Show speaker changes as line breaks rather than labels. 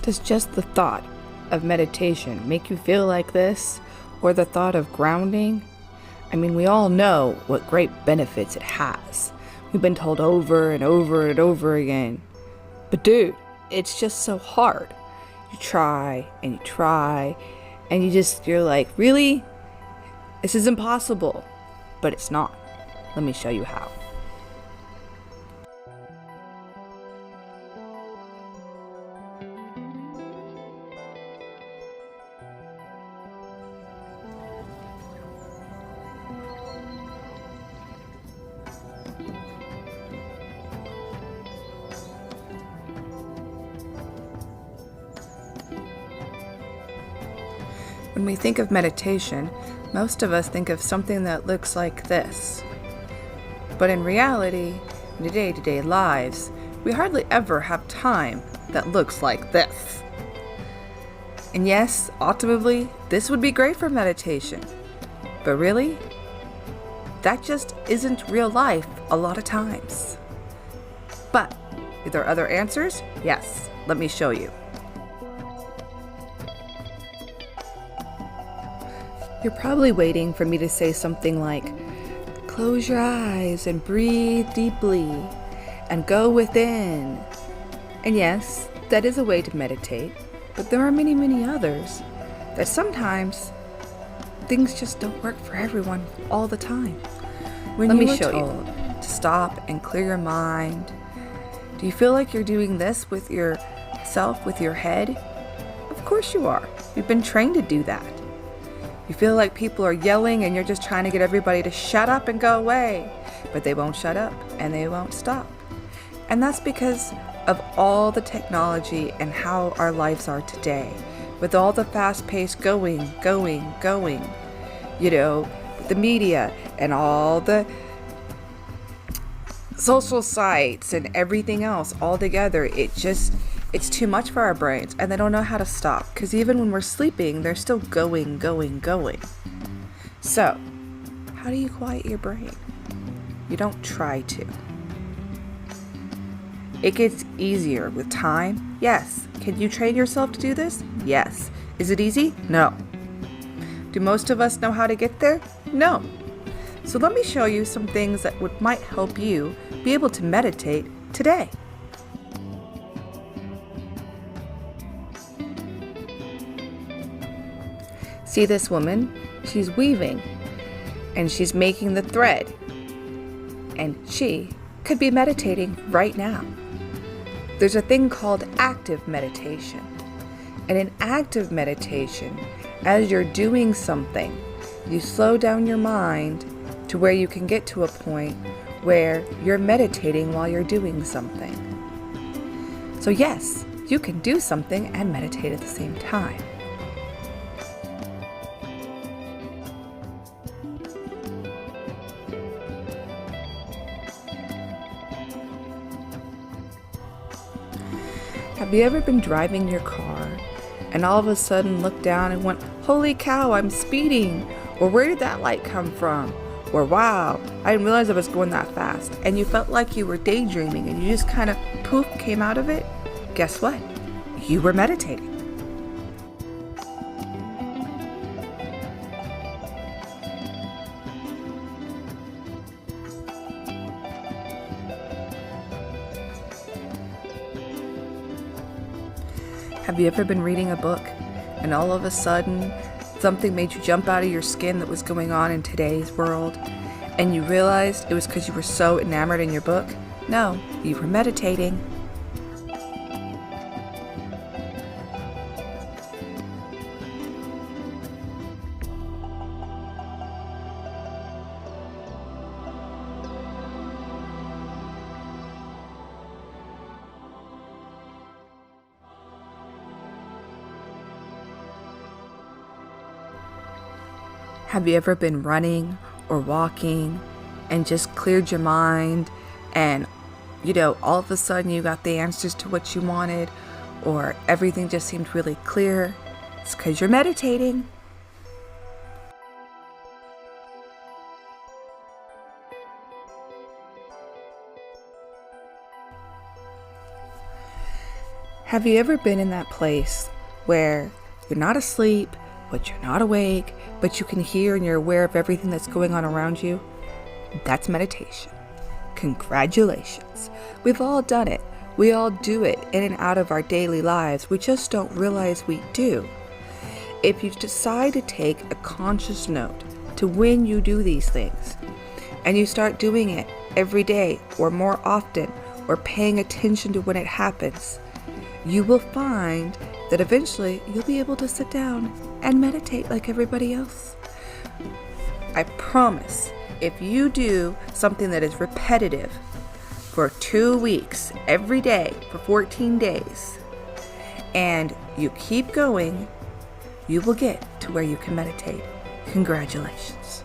Does just the thought of meditation make you feel like this, or the thought of grounding? I mean, we all know what great benefits it has. We've been told over and over and over again. But dude, it's just so hard. You try and you try, and you're like, really? This is impossible. But it's not. Let me show you how. When we think of meditation, most of us think of something that looks like this. But in reality, in day-to-day lives, we hardly ever have time that looks like this. And yes, ultimately, this would be great for meditation. But really, that just isn't real life a lot of times. But, are there other answers? Yes, let me show you. You're probably waiting for me to say something like, close your eyes and breathe deeply and go within. And yes, that is a way to meditate, but there are many, many others that sometimes things just don't work for everyone all the time. Let me show you. To stop and clear your mind. Do you feel like you're doing this with yourself, with your head? Of course you are. You've been trained to do that. You feel like people are yelling and you're just trying to get everybody to shut up and go away. But they won't shut up and they won't stop. And that's because of all the technology and how our lives are today. With all the fast-paced going. You know, the media and all the social sites and everything else all together. It's too much for our brains, and they don't know how to stop, because even when we're sleeping, they're still going. So, how do you quiet your brain? You don't try to. It gets easier with time, yes. Can you train yourself to do this? Yes. Is it easy? No. Do most of us know how to get there? No. So let me show you some things that might help you be able to meditate today. See this woman? She's weaving and she's making the thread, and she could be meditating right now. There's a thing called active meditation, and in active meditation, as you're doing something, you slow down your mind to where you can get to a point where you're meditating while you're doing something. So yes, you can do something and meditate at the same time. Have you ever been driving your car and all of a sudden looked down and went, holy cow, I'm speeding, or where did that light come from, or wow, I didn't realize I was going that fast, and you felt like you were daydreaming and you just kind of poof came out of it? Guess what? You were meditating. Have you ever been reading a book and all of a sudden something made you jump out of your skin that was going on in today's world, and you realized it was because you were so enamored in your book? No, you were meditating. Have you ever been running or walking and just cleared your mind and, all of a sudden you got the answers to what you wanted, or everything just seemed really clear? It's because you're meditating. Have you ever been in that place where you're not asleep, but you're not awake, but you can hear and you're aware of everything that's going on around you? That's meditation. Congratulations. We've all done it. We all do it in and out of our daily lives. We just don't realize we do. If you decide to take a conscious note to when you do these things, and you start doing it every day or more often, or paying attention to when it happens, you will find that eventually you'll be able to sit down and meditate like everybody else. I promise, if you do something that is repetitive for 2 weeks, every day for 14 days, and you keep going, you will get to where you can meditate. Congratulations.